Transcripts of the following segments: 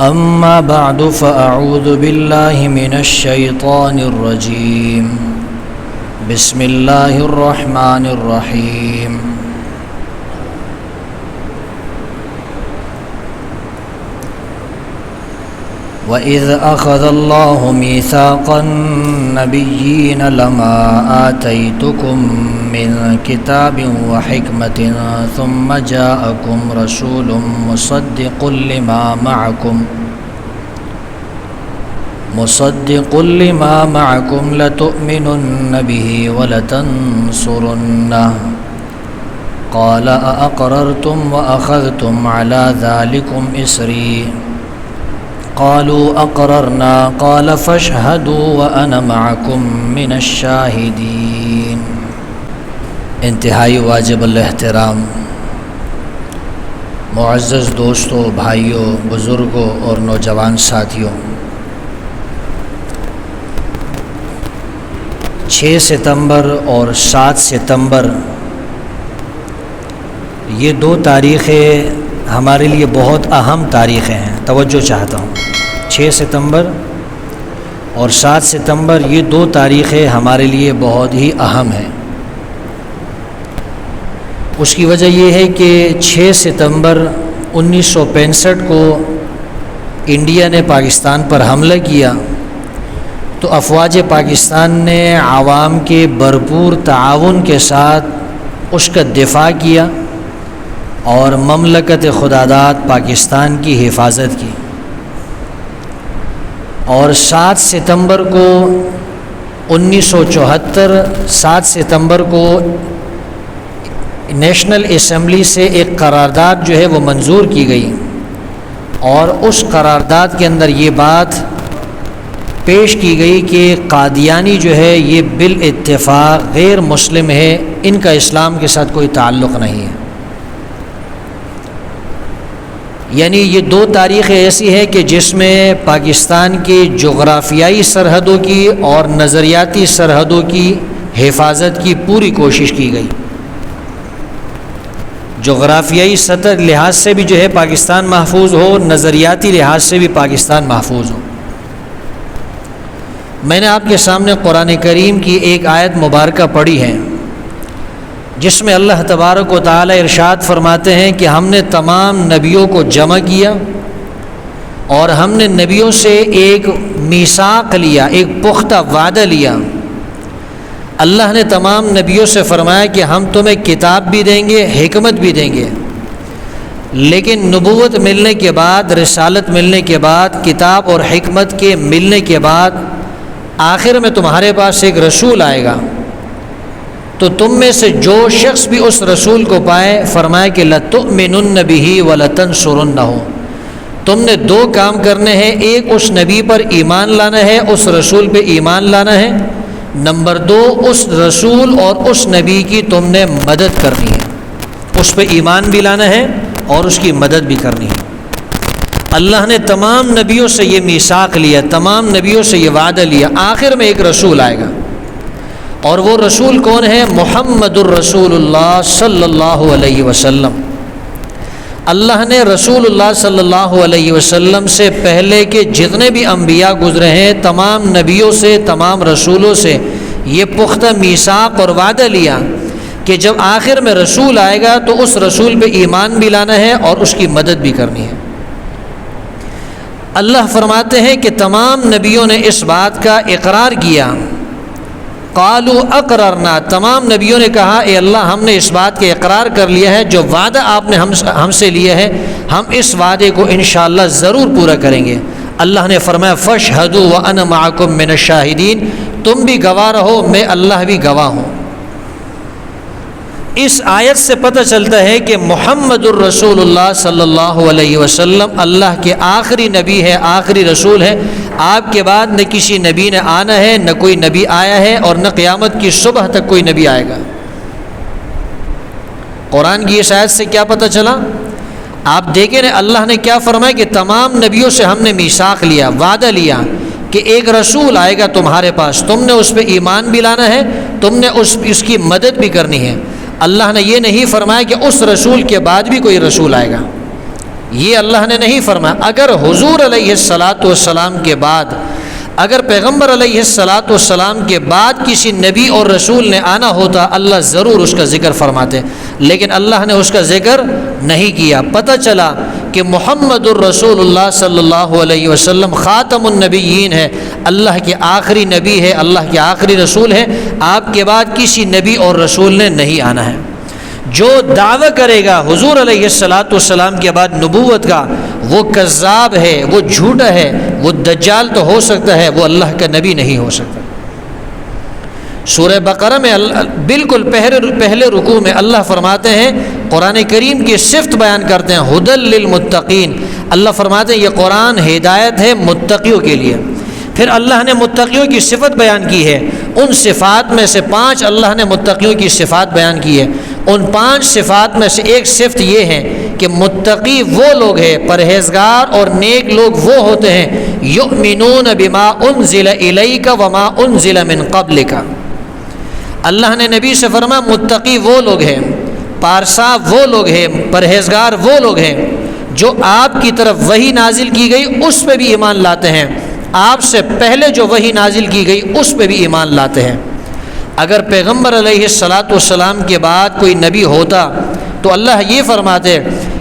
أما بعد فأعوذ بالله من الشيطان الرجيم بسم الله الرحمن الرحيم وَإِذْ أَخَذَ اللَّهُ مِيثَاقَ النَّبِيِّينَ لَمَا آتَيْتُكُم مِّن كِتَابٍ وَحِكْمَةٍ ثُمَّ جَاءَكُمْ رَسُولٌ مُصَدِّقٌ لِّمَا مَعَكُمْ لَتُؤْمِنُنَّ بِهِ وَلَتَنصُرُنَّهُ قَالَ أَأَقْرَرْتُمْ وَأَخَذْتُمْ عَلَى ذَلِكُمْ إِصْرِي قالوا أقررنا قال فاشهدوا وأنا معكم من الشاهدين۔ انتہائی واجب الاحترام معزز دوستوں، بھائیوں، بزرگوں اور نوجوان ساتھیوں، 6 ستمبر اور 7 ستمبر یہ 2 تاریخیں ہمارے لیے بہت اہم تاریخیں ہیں۔ توجہ چاہتا ہوں، 6 ستمبر اور 7 ستمبر یہ 2 تاریخیں ہمارے لیے بہت ہی اہم ہیں۔ اس کی وجہ یہ ہے کہ 6 ستمبر 1965 کو انڈیا نے پاکستان پر حملہ کیا تو افواج پاکستان نے عوام کے بھرپور تعاون کے ساتھ اس کا دفاع کیا اور مملکت خداداد پاکستان کی حفاظت کی، اور 7 ستمبر کو 1974 7 ستمبر کو نیشنل اسمبلی سے ایک قرارداد جو ہے وہ منظور کی گئی، اور اس قرارداد کے اندر یہ بات پیش کی گئی کہ قادیانی جو ہے یہ بالاتفاق غیر مسلم ہے، ان کا اسلام کے ساتھ کوئی تعلق نہیں ہے۔ یعنی یہ 2 تاریخیں ایسی ہیں کہ جس میں پاکستان کی جغرافیائی سرحدوں کی اور نظریاتی سرحدوں کی حفاظت کی پوری کوشش کی گئی۔ جغرافیائی سطح لحاظ سے بھی جو ہے پاکستان محفوظ ہو، نظریاتی لحاظ سے بھی پاکستان محفوظ ہو۔ میں نے آپ کے سامنے قرآن کریم کی ایک آیت مبارکہ پڑھی ہے جس میں اللہ تبارک و تعالی ارشاد فرماتے ہیں کہ ہم نے تمام نبیوں کو جمع کیا اور ہم نے نبیوں سے ایک میثاق لیا، ایک پختہ وعدہ لیا۔ اللہ نے تمام نبیوں سے فرمایا کہ ہم تمہیں کتاب بھی دیں گے، حکمت بھی دیں گے، لیکن نبوت ملنے کے بعد، رسالت ملنے کے بعد، کتاب اور حکمت کے ملنے کے بعد آخر میں تمہارے پاس ایک رسول آئے گا، تو تم میں سے جو شخص بھی اس رسول کو پائے، فرمایا کہ لَتُؤْمِنُنَّ بِهِ وَلَتَنْصُرُنَّهُ، تم نے 2 کام کرنے ہیں، ایک اس نبی پر ایمان لانا ہے، اس رسول پہ ایمان لانا ہے، نمبر 2 اس رسول اور اس نبی کی تم نے مدد کرنی ہے، اس پہ ایمان بھی لانا ہے اور اس کی مدد بھی کرنی ہے۔ اللہ نے تمام نبیوں سے یہ میثاق لیا، تمام نبیوں سے یہ وعدہ لیا، آخر میں ایک رسول آئے گا، اور وہ رسول کون ہے؟ محمد الرسول اللہ صلی اللہ علیہ وسلم۔ اللہ نے رسول اللہ صلی اللہ علیہ وسلم سے پہلے کے جتنے بھی انبیاء گزرے ہیں، تمام نبیوں سے، تمام رسولوں سے یہ پختہ میثاق اور وعدہ لیا کہ جب آخر میں رسول آئے گا تو اس رسول پہ ایمان بھی لانا ہے اور اس کی مدد بھی کرنی ہے۔ اللہ فرماتے ہیں کہ تمام نبیوں نے اس بات کا اقرار کیا، قالوا اقررنا، تمام نبیوں نے کہا اے اللہ ہم نے اس بات کے اقرار کر لیا ہے، جو وعدہ آپ نے ہم سے لیا ہے ہم اس وعدے کو انشاءاللہ ضرور پورا کریں گے۔ اللہ نے فرمایا فاشہدوا وانا معکم من الشاہدین، تم بھی گواہ رہو، میں اللہ بھی گواہ ہوں۔ اس آیت سے پتہ چلتا ہے کہ محمد الرسول اللہ صلی اللہ علیہ وسلم اللہ کے آخری نبی ہے، آخری رسول ہے۔ آپ کے بعد نہ کسی نبی نے آنا ہے، نہ کوئی نبی آیا ہے، اور نہ قیامت کی صبح تک کوئی نبی آئے گا۔ قرآن کی اس آیت سے کیا پتہ چلا؟ آپ دیکھیں نا اللہ نے کیا فرمایا کہ تمام نبیوں سے ہم نے میثاق لیا، وعدہ لیا کہ ایک رسول آئے گا تمہارے پاس، تم نے اس پہ ایمان بھی لانا ہے، تم نے اس کی مدد بھی کرنی ہے۔ اللہ نے یہ نہیں فرمایا کہ اس رسول کے بعد بھی کوئی رسول آئے گا، یہ اللہ نے نہیں فرمایا۔ اگر حضور علیہ الصلاۃ والسلام کے بعد، اگر پیغمبر علیہ الصلاۃ والسلام کے بعد کسی نبی اور رسول نے آنا ہوتا، اللہ ضرور اس کا ذکر فرماتے، لیکن اللہ نے اس کا ذکر نہیں کیا۔ پتہ چلا کہ محمد الرسول اللہ صلی اللہ علیہ وسلم خاتم النبیین ہے، اللہ کے آخری نبی ہے، اللہ کے آخری رسول ہے، آپ کے بعد کسی نبی اور رسول نے نہیں آنا ہے۔ جو دعویٰ کرے گا حضور علیہ الصلاۃ والسلام کے بعد نبوت کا، وہ کذاب ہے، وہ جھوٹا ہے، وہ دجال تو ہو سکتا ہے، وہ اللہ کا نبی نہیں ہو سکتا۔ سورہ بقرہ میں بالکل پہلے رکوع میں اللہ فرماتے ہیں، قرآن کریم کی صفت بیان کرتے ہیں، ھدی للمتقین، اللہ فرماتے ہیں یہ قرآن ہدایت ہے متقیوں کے لیے۔ پھر اللہ نے متقیوں کی صفت بیان کی ہے، ان صفات میں سے 5 اللہ نے متقیوں کی صفات بیان کی ہے۔ ان 5 صفات میں سے ایک صفت یہ ہے کہ متقی وہ لوگ ہیں، پرہیزگار اور نیک لوگ وہ ہوتے ہیں، یؤمنون بما انزل الیک وما انزل من قبلک۔ اللہ نے نبی سے فرمایا متقی وہ لوگ ہیں، پارسا وہ لوگ ہیں، پرہیزگار وہ لوگ ہیں جو آپ کی طرف وحی نازل کی گئی اس پہ بھی ایمان لاتے ہیں، آپ سے پہلے جو وحی نازل کی گئی اس پہ بھی ایمان لاتے ہیں۔ اگر پیغمبر علیہ الصلاۃ والسلام کے بعد کوئی نبی ہوتا تو اللہ یہ فرماتے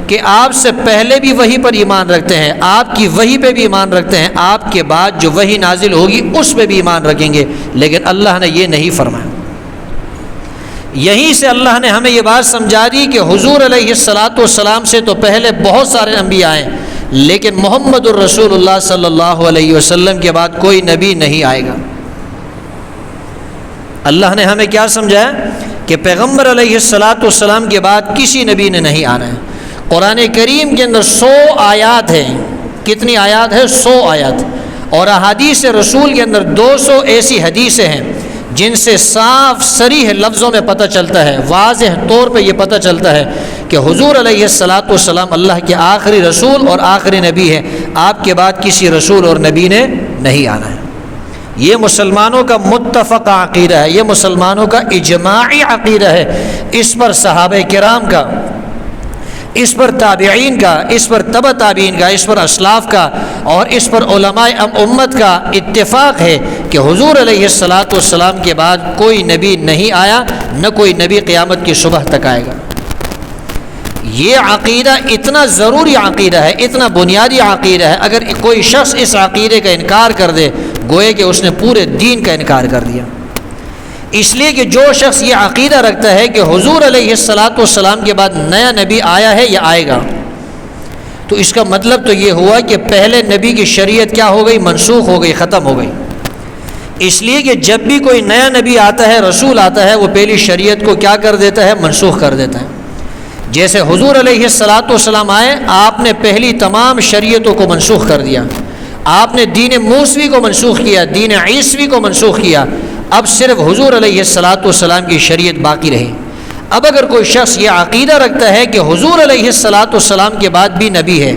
کہ آپ سے پہلے بھی وحی پر ایمان رکھتے ہیں، آپ کی وحی پہ بھی ایمان رکھتے ہیں، آپ کے بعد جو وحی نازل ہوگی اس پہ بھی ایمان رکھیں گے، لیکن اللہ نے یہ نہیں فرمایا۔ یہیں سے اللہ نے ہمیں یہ بات سمجھا دی کہ حضور علیہ الصلاۃ والسلام سے تو پہلے بہت سارے انبیاء آئے، لیکن محمد الرسول اللہ صلی اللہ علیہ وسلم کے بعد کوئی نبی نہیں آئے گا۔ اللہ نے ہمیں کیا سمجھایا کہ پیغمبر علیہ الصلاۃ والسلام کے بعد کسی نبی نے نہیں آنا ہے۔ قرآن کریم کے اندر 100 آیات ہیں۔ کتنی آیات ہے؟ 100 آیات۔ اور احادیث رسول کے اندر 200 ایسی حدیثیں ہیں جن سے صاف صریح لفظوں میں پتہ چلتا ہے، واضح طور پہ یہ پتہ چلتا ہے کہ حضور علیہ الصلاۃ والسلام اللہ کے آخری رسول اور آخری نبی ہے، آپ کے بعد کسی رسول اور نبی نے نہیں آنا ہے۔ یہ مسلمانوں کا متفق عقیدہ ہے، یہ مسلمانوں کا اجماعی عقیدہ ہے۔ اس پر صحابہ کرام کا، اس پر تابعین کا، اس پر تبع تابعین کا، اس پر اسلاف کا اور اس پر علماء امت کا اتفاق ہے کہ حضور علیہ الصلاۃ والسلام کے بعد کوئی نبی نہیں آیا، نہ کوئی نبی قیامت کی صبح تک آئے گا۔ یہ عقیدہ اتنا ضروری عقیدہ ہے، اتنا بنیادی عقیدہ ہے، اگر کوئی شخص اس عقیدے کا انکار کر دے گوئے کہ اس نے پورے دین کا انکار کر دیا۔ اس لیے کہ جو شخص یہ عقیدہ رکھتا ہے کہ حضور علیہ الصلاۃ والسلام کے بعد نیا نبی آیا ہے یا آئے گا، تو اس کا مطلب تو یہ ہوا کہ پہلے نبی کی شریعت کیا ہو گئی؟ منسوخ ہو گئی، ختم ہو گئی۔ اس لیے کہ جب بھی کوئی نیا نبی آتا ہے، رسول آتا ہے، وہ پہلی شریعت کو کیا کر دیتا ہے؟ منسوخ کر دیتا ہے۔ جیسے حضور علیہ الصلاۃ والسلام آئے، آپ نے پہلی تمام شریعتوں کو منسوخ کر دیا، آپ نے دین موسوی کو منسوخ کیا، دین عیسوی کو منسوخ کیا، اب صرف حضور علیہ الصلاۃ والسلام کی شریعت باقی رہی۔ اب اگر کوئی شخص یہ عقیدہ رکھتا ہے کہ حضور علیہ الصلاۃ والسلام کے بعد بھی نبی ہے،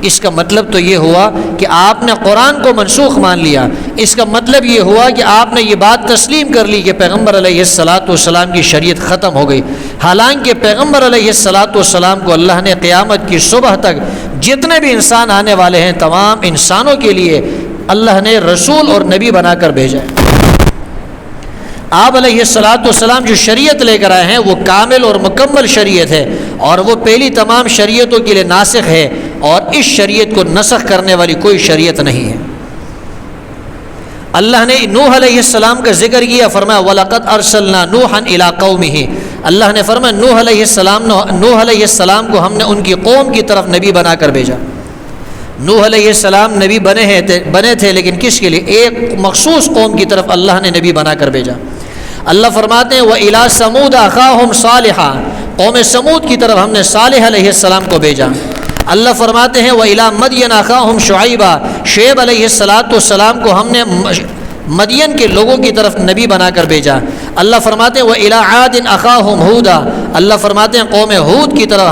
اس کا مطلب تو یہ ہوا کہ آپ نے قرآن کو منسوخ مان لیا، اس کا مطلب یہ ہوا کہ آپ نے یہ بات تسلیم کر لی کہ پیغمبر علیہ الصلاۃ والسلام کی شریعت ختم ہو گئی، حالانکہ پیغمبر علیہ الصلاۃ والسلام کو اللہ نے قیامت کی صبح تک جتنے بھی انسان آنے والے ہیں تمام انسانوں کے لیے اللہ نے رسول اور نبی بنا کر بھیجا ہے۔ آپ علیہ الصلاۃ والسلام جو شریعت لے کر آئے ہیں وہ کامل اور مکمل شریعت ہے، اور وہ پہلی تمام شریعتوں کے لیے ناسخ ہے، اور اس شریعت کو نسخ کرنے والی کوئی شریعت نہیں ہے۔ اللہ نے نوح علیہ السلام کا ذکر کیا، فرمایا وَلَقَدْ أَرْسَلْنَا نُوحًا إِلَىٰ قَوْمِهِ، اللہ نے فرمایا نوح علیہ السلام کو ہم نے ان کی قوم کی طرف نبی بنا کر بھیجا۔ نوح علیہ السلام نبی بنے تھے، لیکن کس کے لیے؟ ایک مخصوص قوم کی طرف اللہ نے نبی بنا کر بھیجا۔ اللہ فرماتے ہیں وَإِلَىٰ ثَمُودَ أَخَاهُمْ صَالِحًا، قوم سمود کی طرف ہم نے صالح علیہ السلام کو بھیجا۔ اللہ فرماتے ہیں وَإِلَىٰ مَدْيَنَ أَخَاهُمْ شُعَيْبًا، شعیب علیہ السلام کو ہم نے مدین کے لوگوں کی طرف نبی بنا کر بھیجا۔ اللہ فرماتے ہیں وَإِلَىٰ عَادٍ أَخَاهُمْ هُودًا، اللہ فرماتے ہیں قوم ہود کی طرف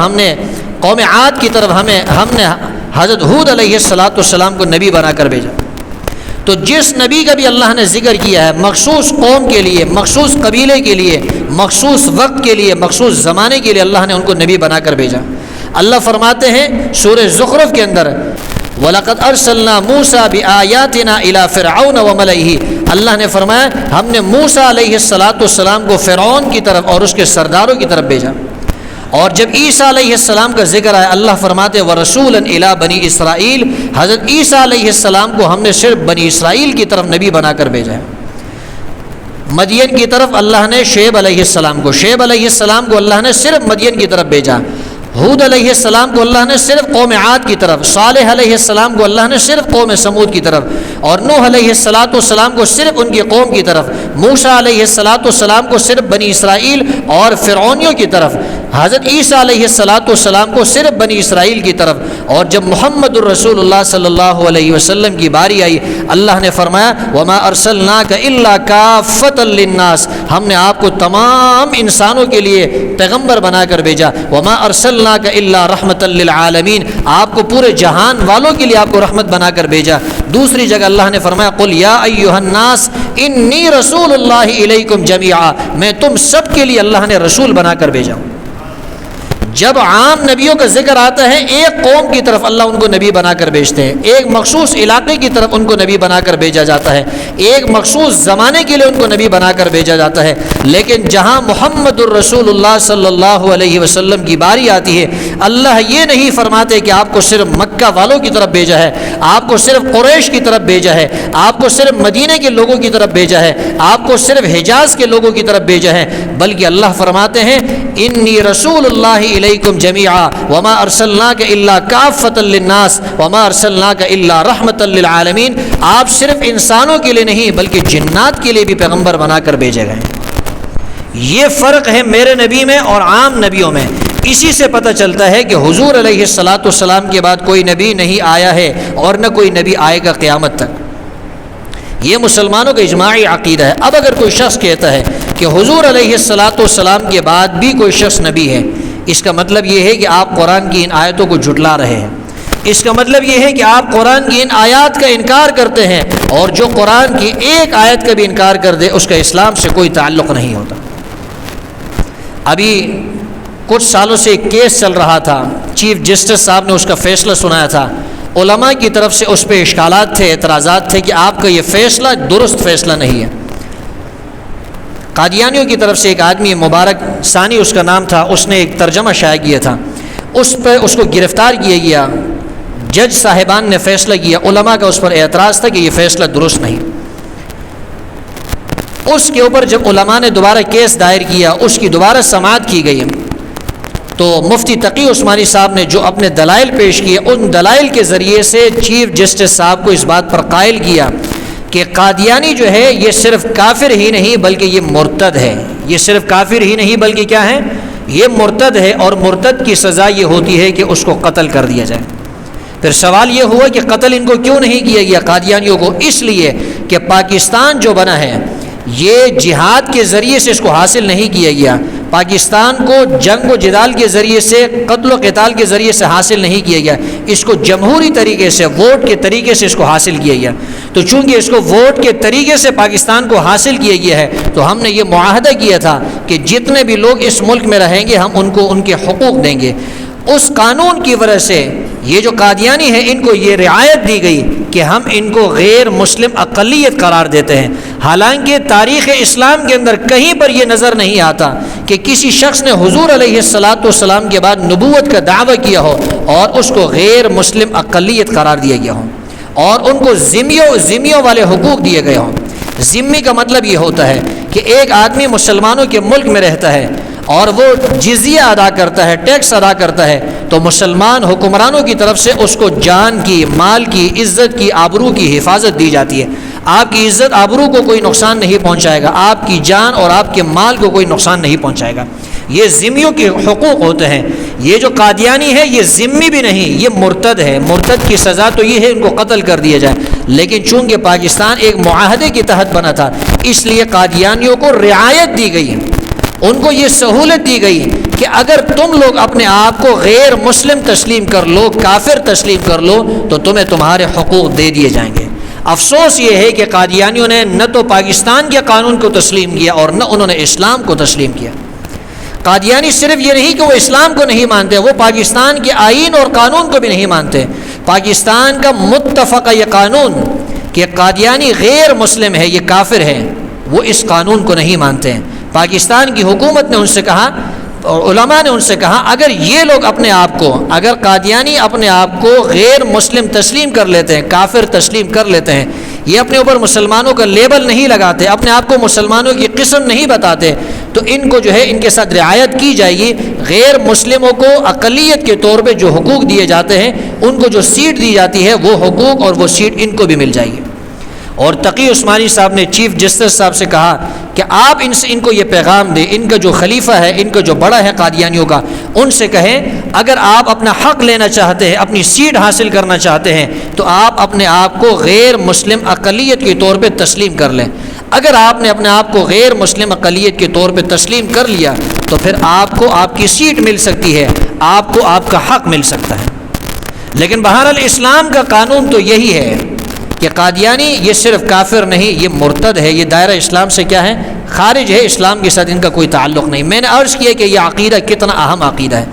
قوم عاد کی طرف ہم نے حضرت ہود علیہ السلام کو نبی بنا کر بھیجا۔ تو جس نبی کا بھی اللہ نے ذکر کیا ہے مخصوص قوم کے لیے، مخصوص قبیلے کے لیے، مخصوص وقت کے لیے، مخصوص زمانے کے لیے اللہ نے ان کو نبی بنا کر بھیجا۔ اللہ فرماتے ہیں سورہ زخرف کے اندر وَلَقَدْ أَرْسَلْنَا مُوسَى بِآيَاتِنَا إِلَىٰ فِرْعَوْنَ وَمَلَئِهِ، اللہ نے فرمایا ہم نے موسیٰ علیہ السلام کو فرعون کی طرف اور اس کے سرداروں کی طرف بھیجا۔ اور جب عیسیٰ علیہ السلام کا ذکر آیا اللہ فرماتے وَرَسُولًا إِلَىٰ بَنِي إِسْرَائِيل، حضرت عیسیٰ علیہ السلام کو ہم نے صرف بنی اسرائیل کی طرف نبی بنا کر بھیجا ہے۔ مدین کی طرف اللہ نے شعیب علیہ السلام کو، شعیب علیہ السلام کو اللہ نے صرف مدین کی طرف بھیجا، ہود علیہ السلام کو اللہ نے صرف قوم عاد کی طرف، صالح علیہ السلام کو اللہ نے صرف قوم سمود کی طرف، اور نوح علیہ السلام کو صرف ان کی قوم کی طرف، موسیٰ علیہ السلام کو صرف بنی اسرائیل اور فرعونیوں کی طرف، حضرت عیسیٰ علیہ السلام کو صرف بنی اسرائیل کی طرف۔ اور جب محمد الرسول اللہ صلی اللہ علیہ وسلم کی باری آئی اللہ نے فرمایا وَمَا أَرْسَلْنَاكَ إِلَّا كَافَّةً لِلنَّاسِ، ہم نے آپ کو تمام انسانوں کے لیے پیغمبر بنا کر بھیجا، وَمَا أَرْسَلْنَاكَ إِلَّا رَحْمَةً لِلْعَالَمِينَ، آپ کو پورے جہان والوں کے لیے آپ کو رحمت بنا کر بھیجا۔ دوسری جگہ اللہ نے فرمایا قُلْ يَا أَيُّهَا النَّاسِ إِنِّي رَسُولُ اللَّهِ إِلَيْكُمْ جَمِيعًا، میں تم سب کے لیے اللہ نے رسول بنا کر بھیجا ہوں۔ جب عام نبیوں کا ذکر آتا ہے ایک قوم کی طرف اللہ ان کو نبی بنا کر بھیجتے ہیں، ایک مخصوص علاقے کی طرف ان کو نبی بنا کر بھیجا جاتا ہے، ایک مخصوص زمانے کے لیے ان کو نبی بنا کر بھیجا جاتا ہے، لیکن جہاں محمد الرسول اللہ صلی اللہ علیہ وسلم کی باری آتی ہے اللہ یہ نہیں فرماتے کہ آپ کو صرف مکہ والوں کی طرف بھیجا ہے، آپ کو صرف قریش کی طرف بھیجا ہے، آپ کو صرف مدینے کے لوگوں کی طرف بھیجا ہے، آپ کو صرف حجاز کے لوگوں کی طرف بھیجا ہے، بلکہ اللہ فرماتے ہیں انی رسول اللہ الیکم جمیعا وما ارسلناک الا کافۃ للناس وما ارسلناک الا رحمۃ للعالمین، آپ صرف انسانوں کے لیے نہیں بلکہ جنات کے لیے بھی پیغمبر بنا کر بھیجے گئے۔ یہ فرق ہے میرے نبی میں اور عام نبیوں میں۔ اسی سے پتہ چلتا ہے کہ حضور علیہ السلام کے بعد کوئی نبی نہیں آیا ہے اور نہ کوئی نبی آئے گا قیامت تک۔ یہ مسلمانوں کا اجماعی عقیدہ ہے۔ اب اگر کوئی شخص کہتا ہے کہ حضور علیہ السلام کے بعد بھی کوئی شخص نبی ہے، اس کا مطلب یہ ہے کہ آپ قرآن کی ان آیتوں کو جھٹلا رہے ہیں، اس کا مطلب یہ ہے کہ آپ قرآن کی ان آیات کا انکار کرتے ہیں، اور جو قرآن کی ایک آیت کا بھی انکار کر دے اس کا اسلام سے کوئی تعلق نہیں ہوتا۔ ابھی کچھ سالوں سے ایک کیس چل رہا تھا، چیف جسٹس صاحب نے اس کا فیصلہ سنایا تھا، علماء کی طرف سے اس پہ اشکالات تھے، اعتراضات تھے کہ آپ کا یہ فیصلہ درست فیصلہ نہیں ہے۔ قادیانیوں کی طرف سے ایک آدمی مبارک ثانی اس کا نام تھا، اس نے ایک ترجمہ شائع کیا تھا، اس پہ اس کو گرفتار کیا گیا، جج صاحبان نے فیصلہ کیا، علماء کا اس پر اعتراض تھا کہ یہ فیصلہ درست نہیں۔ اس کے اوپر جب علماء نے دوبارہ کیس دائر کیا، اس کی دوبارہ سماعت کی گئی، تو مفتی تقی عثمانی صاحب نے جو اپنے دلائل پیش کیے، ان دلائل کے ذریعے سے چیف جسٹس صاحب کو اس بات پر قائل کیا کہ قادیانی جو ہے یہ صرف کافر ہی نہیں بلکہ یہ مرتد ہے، یہ صرف کافر ہی نہیں بلکہ کیا ہے، یہ مرتد ہے، اور مرتد کی سزا یہ ہوتی ہے کہ اس کو قتل کر دیا جائے۔ پھر سوال یہ ہوا کہ قتل ان کو کیوں نہیں کیا گیا قادیانیوں کو؟ اس لیے کہ پاکستان جو بنا ہے یہ جہاد کے ذریعے سے اس کو حاصل نہیں کیا گیا، پاکستان کو جنگ و جدال کے ذریعے سے، قتل و قتال کے ذریعے سے حاصل نہیں کیا گیا، اس کو جمہوری طریقے سے، ووٹ کے طریقے سے اس کو حاصل کیا گیا۔ تو چونکہ اس کو ووٹ کے طریقے سے پاکستان کو حاصل کیا گیا ہے تو ہم نے یہ معاہدہ کیا تھا کہ جتنے بھی لوگ اس ملک میں رہیں گے ہم ان کو ان کے حقوق دیں گے۔ اس قانون کی وجہ سے یہ جو قادیانی ہیں ان کو یہ رعایت دی گئی کہ ہم ان کو غیر مسلم اقلیت قرار دیتے ہیں، حالانکہ تاریخ اسلام کے اندر کہیں پر یہ نظر نہیں آتا کہ کسی شخص نے حضور علیہ السلام کے بعد نبوت کا دعویٰ کیا ہو اور اس کو غیر مسلم اقلیت قرار دیا گیا ہو اور ان کو ذمیوں والے حقوق دیے گئے ہوں۔ ذمی کا مطلب یہ ہوتا ہے کہ ایک آدمی مسلمانوں کے ملک میں رہتا ہے اور وہ جزیہ ادا کرتا ہے، ٹیکس ادا کرتا ہے، تو مسلمان حکمرانوں کی طرف سے اس کو جان کی، مال کی، عزت کی، آبرو کی حفاظت دی جاتی ہے۔ آپ کی عزت آبرو کو کوئی نقصان نہیں پہنچائے گا، آپ کی جان اور آپ کے مال کو کوئی نقصان نہیں پہنچائے گا۔ یہ ذمیوں کے حقوق ہوتے ہیں۔ یہ جو قادیانی ہے یہ ذمی بھی نہیں، یہ مرتد ہے۔ مرتد کی سزا تو یہ ہے ان کو قتل کر دیا جائے، لیکن چونکہ پاکستان ایک معاہدے کے تحت بنا تھا اس لیے قادیانیوں کو رعایت دی گئی، ان کو یہ سہولت دی گئی کہ اگر تم لوگ اپنے آپ کو غیر مسلم تسلیم کر لو، کافر تسلیم کر لو، تو تمہیں تمہارے حقوق دے دیے جائیں گے۔ افسوس یہ ہے کہ قادیانیوں نے نہ تو پاکستان کے قانون کو تسلیم کیا اور نہ انہوں نے اسلام کو تسلیم کیا۔ قادیانی صرف یہ نہیں کہ وہ اسلام کو نہیں مانتے، وہ پاکستان کے آئین اور قانون کو بھی نہیں مانتے۔ پاکستان کا متفقہ یہ قانون کہ قادیانی غیر مسلم ہے، یہ کافر ہے، وہ اس قانون کو نہیں مانتے ہیں۔ پاکستان کی حکومت نے ان سے کہا اور علماء نے ان سے کہا اگر یہ لوگ اپنے آپ کو، اگر قادیانی اپنے آپ کو غیر مسلم تسلیم کر لیتے ہیں، کافر تسلیم کر لیتے ہیں، یہ اپنے اوپر مسلمانوں کا لیبل نہیں لگاتے، اپنے آپ کو مسلمانوں کی قسم نہیں بتاتے، تو ان کو جو ہے ان کے ساتھ رعایت کی جائے گی۔ غیر مسلموں کو اقلیت کے طور پہ جو حقوق دیے جاتے ہیں، ان کو جو سیٹ دی جاتی ہے وہ حقوق اور وہ سیٹ ان کو بھی مل جائے گی۔ اور تقی عثمانی صاحب نے چیف جسٹس صاحب سے کہا کہ آپ ان کو یہ پیغام دیں، ان کا جو خلیفہ ہے، ان کا جو بڑا ہے قادیانیوں کا، ان سے کہیں اگر آپ اپنا حق لینا چاہتے ہیں، اپنی سیٹ حاصل کرنا چاہتے ہیں، تو آپ اپنے آپ کو غیر مسلم اقلیت کے طور پہ تسلیم کر لیں۔ اگر آپ نے اپنے آپ کو غیر مسلم اقلیت کے طور پہ تسلیم کر لیا تو پھر آپ کو آپ کی سیٹ مل سکتی ہے، آپ کو آپ کا حق مل سکتا ہے۔ لیکن بہرحال اسلام کا قانون تو یہی ہے کہ قادیانی یہ صرف کافر نہیں، یہ مرتد ہے، یہ دائرہ اسلام سے کیا ہے، خارج ہے، اسلام کے ساتھ ان کا کوئی تعلق نہیں۔ میں نے عرض کیا کہ یہ عقیدہ کتنا اہم عقیدہ ہے۔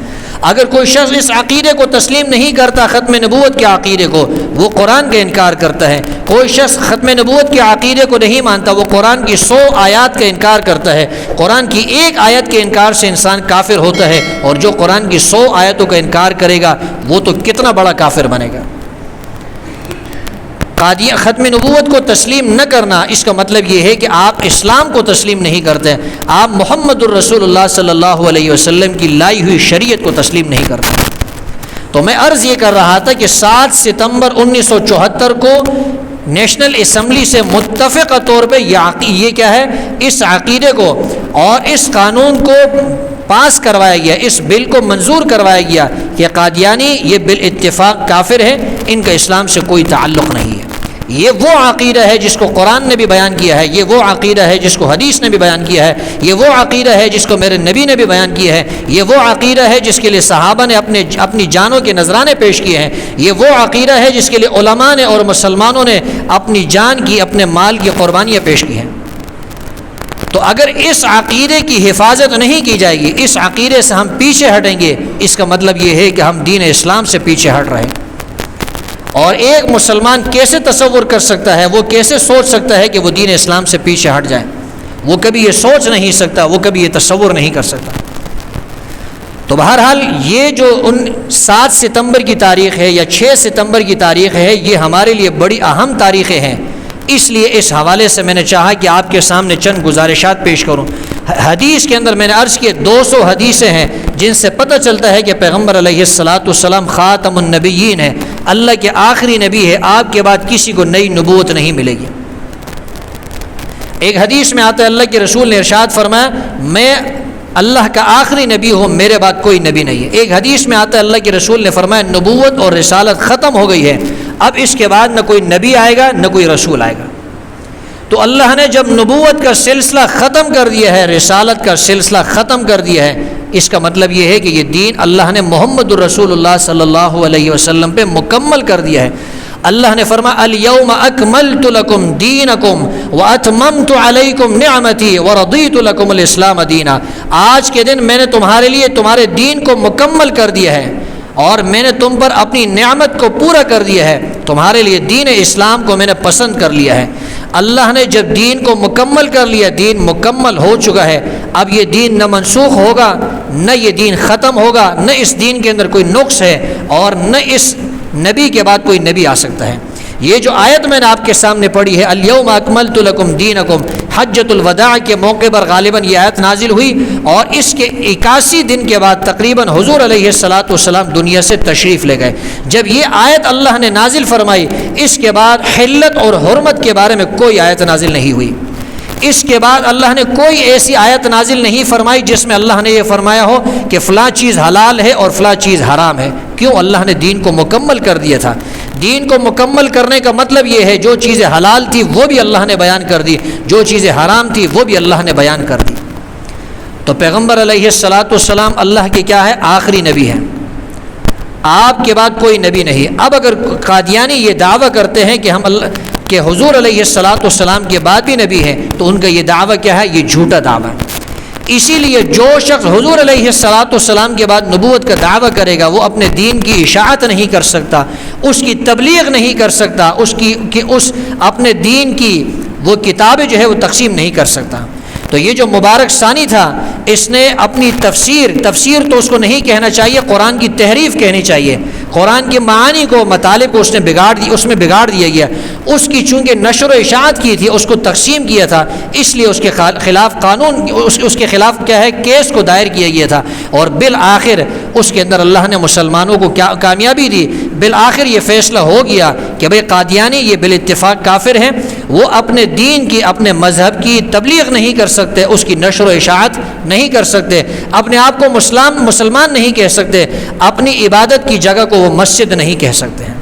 اگر کوئی شخص اس عقیدے کو تسلیم نہیں کرتا، ختم نبوت کے عقیدے کو، وہ قرآن کا انکار کرتا ہے۔ کوئی شخص ختم نبوت کے عقیدے کو نہیں مانتا، وہ قرآن کی 100 آیات کا انکار کرتا ہے۔ قرآن کی ایک آیت کے انکار سے انسان کافر ہوتا ہے، اور جو قرآن کی 100 آیتوں کا انکار کرے گا وہ تو کتنا بڑا کافر بنے گا۔ ختم نبوت کو تسلیم نہ کرنا، اس کا مطلب یہ ہے کہ آپ اسلام کو تسلیم نہیں کرتے، آپ محمد الرسول اللہ صلی اللہ علیہ وسلم کی لائی ہوئی شریعت کو تسلیم نہیں کرتے۔ تو میں عرض یہ کر رہا تھا کہ 7 ستمبر 1974 کو نیشنل اسمبلی سے متفقہ طور پہ یہ کیا ہے، اس عقیدے کو اور اس قانون کو پاس کروایا گیا، اس بل کو منظور کروایا گیا کہ قادیانی یہ بالاتفاق کافر ہے، ان کا اسلام سے کوئی تعلق نہیں ہے۔ یہ وہ عقیدہ ہے جس کو قرآن نے بھی بیان کیا ہے، یہ وہ عقیدہ ہے جس کو حدیث نے بھی بیان کیا ہے، یہ وہ عقیدہ ہے جس کو میرے نبی نے بھی بیان کیا ہے، یہ وہ عقیدہ ہے جس کے لیے صحابہ نے اپنی جانوں کے نذرانے پیش کیے ہیں، یہ وہ عقیدہ ہے جس کے لیے علماء نے اور مسلمانوں نے اپنی جان کی، اپنے مال کی قربانیاں پیش کی ہیں۔ تو اگر اس عقیدے کی حفاظت نہیں کی جائے گی، اس عقیدے سے ہم پیچھے ہٹیں گے، اس کا مطلب یہ ہے کہ ہم دین اسلام سے پیچھے ہٹ رہے ہیں۔ اور ایک مسلمان کیسے تصور کر سکتا ہے، وہ کیسے سوچ سکتا ہے کہ وہ دین اسلام سے پیچھے ہٹ جائے؟ وہ کبھی یہ سوچ نہیں سکتا، وہ کبھی یہ تصور نہیں کر سکتا۔ تو بہرحال یہ جو 7 ستمبر کی تاریخ ہے یا 6 ستمبر کی تاریخ ہے، یہ ہمارے لیے بڑی اہم تاریخیں ہیں۔ اس لیے اس حوالے سے میں نے چاہا کہ آپ کے سامنے چند گزارشات پیش کروں۔ حدیث کے اندر میں نے عرض کیا 200 حدیثیں ہیں جن سے پتہ چلتا ہے کہ پیغمبر علیہ السلام خاتم النبیین ہے، اللہ کے آخری نبی ہے، آپ کے بعد کسی کو نئی نبوت نہیں ملے گی۔ ایک حدیث میں آتا ہے اللہ کے رسول نے ارشاد فرمایا میں اللہ کا آخری نبی ہوں، میرے بعد کوئی نبی نہیں ہے۔ ایک حدیث میں آتا ہے اللہ کے رسول نے فرمایا نبوت اور رسالت ختم ہو گئی ہے، اب اس کے بعد نہ کوئی نبی آئے گا نہ کوئی رسول آئے گا۔ تو اللہ نے جب نبوت کا سلسلہ ختم کر دیا ہے، رسالت کا سلسلہ ختم کر دیا ہے، اس کا مطلب یہ ہے کہ یہ دین اللہ نے محمد الرسول اللہ صلی اللہ علیہ وسلم پہ مکمل کر دیا ہے۔ اللہ نے فرمایا الیوم اکملت لکم دینکم واتممت علیکم نعمتی ورضیت لکم الاسلام دینا۔ آج کے دن میں نے تمہارے لیے تمہارے دین کو مکمل کر دیا ہے اور میں نے تم پر اپنی نعمت کو پورا کر دیا ہے، تمہارے لیے دین اسلام کو میں نے پسند کر لیا ہے۔ اللہ نے جب دین کو مکمل کر لیا، دین مکمل ہو چکا ہے، اب یہ دین نہ منسوخ ہوگا، نہ یہ دین ختم ہوگا، نہ اس دین کے اندر کوئی نقص ہے اور نہ اس نبی کے بعد کوئی نبی آ سکتا ہے۔ یہ جو آیت میں نے آپ کے سامنے پڑھی ہے الیوم اکملت لکم دینکم، حجۃ الوداع کے موقع پر غالباً یہ آیت نازل ہوئی اور اس کے 81 دن کے بعد تقریباً حضور علیہ السلام دنیا سے تشریف لے گئے۔ جب یہ آیت اللہ نے نازل فرمائی، اس کے بعد حلت اور حرمت کے بارے میں کوئی آیت نازل نہیں ہوئی۔ اس کے بعد اللہ نے کوئی ایسی آیت نازل نہیں فرمائی جس میں اللہ نے یہ فرمایا ہو کہ فلاں چیز حلال ہے اور فلاں چیز حرام ہے۔ کیوں؟ اللہ نے دین کو مکمل کر دیا تھا۔ دین کو مکمل کرنے کا مطلب یہ ہے جو چیزیں حلال تھی وہ بھی اللہ نے بیان کر دی، جو چیزیں حرام تھی وہ بھی اللہ نے بیان کر دی۔ تو پیغمبر علیہ السلام اللہ کے کیا ہے؟ آخری نبی ہے، آپ کے بعد کوئی نبی نہیں۔ اب اگر قادیانی یہ دعویٰ کرتے ہیں کہ حضور علیہ السلام کے بعد بھی نبی ہے، تو ان کا یہ دعویٰ کیا ہے؟ یہ جھوٹا دعویٰ ہے۔ اسی لیے جو شخص حضور علیہ الصلاۃ والسلام کے بعد نبوت کا دعویٰ کرے گا وہ اپنے دین کی اشاعت نہیں کر سکتا، اس کی تبلیغ نہیں کر سکتا، اس اپنے دین کی وہ کتابیں جو ہے وہ تقسیم نہیں کر سکتا۔ تو یہ جو مبارک ثانی تھا، اس نے اپنی تفسیر تو اس کو نہیں کہنا چاہیے، قرآن کی تحریف کہنی چاہیے۔ قرآن کے معانی کو، مطالب کو اس نے اس میں بگاڑ دیا گیا۔ اس کی چونکہ نشر و اشاعت کی تھی، اس کو تقسیم کیا تھا، اس لیے اس کے خلاف اس کے خلاف کیا ہے، کیس کو دائر کیا گیا تھا، اور بالآخر اس کے اندر اللہ نے مسلمانوں کو کیا کامیابی دی۔ بالآخر یہ فیصلہ ہو گیا کہ بھئی قادیانی یہ بالاتفاق کافر ہیں، وہ اپنے دین کی، اپنے مذہب کی تبلیغ نہیں کر سکتے، اس کی نشر و اشاعت نہیں کر سکتے، اپنے آپ کو مسلمان نہیں کہہ سکتے، اپنی عبادت کی جگہ کو وہ مسجد نہیں کہہ سکتے ہیں۔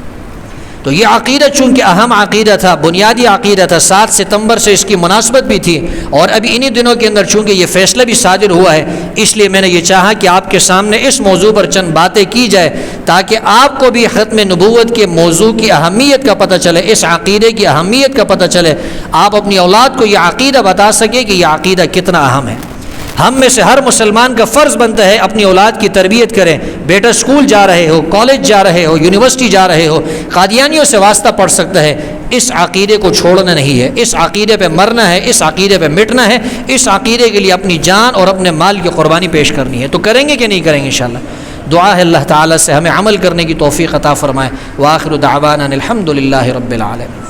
تو یہ عقیدہ چونکہ اہم عقیدہ تھا، بنیادی عقیدہ تھا، 7 ستمبر سے اس کی مناسبت بھی تھی، اور ابھی انہی دنوں کے اندر چونکہ یہ فیصلہ بھی صادر ہوا ہے، اس لیے میں نے یہ چاہا کہ آپ کے سامنے اس موضوع پر چند باتیں کی جائے تاکہ آپ کو بھی ختم نبوت کے موضوع کی اہمیت کا پتہ چلے، اس عقیدے کی اہمیت کا پتہ چلے، آپ اپنی اولاد کو یہ عقیدہ بتا سکیں کہ یہ عقیدہ کتنا اہم ہے۔ ہم میں سے ہر مسلمان کا فرض بنتا ہے اپنی اولاد کی تربیت کریں۔ بیٹا اسکول جا رہے ہو، کالج جا رہے ہو، یونیورسٹی جا رہے ہو، قادیانیوں سے واسطہ پڑ سکتا ہے، اس عقیدے کو چھوڑنا نہیں ہے، اس عقیدے پہ مرنا ہے، اس عقیدے پہ مٹنا ہے، اس عقیدے کے لیے اپنی جان اور اپنے مال کی قربانی پیش کرنی ہے۔ تو کریں گے کہ نہیں کریں گے انشاءاللہ؟ دعا ہے اللہ تعالیٰ سے ہمیں عمل کرنے کی توفیق عطا فرمائے۔ وآخر دعوانا الحمد للہ رب العالمین۔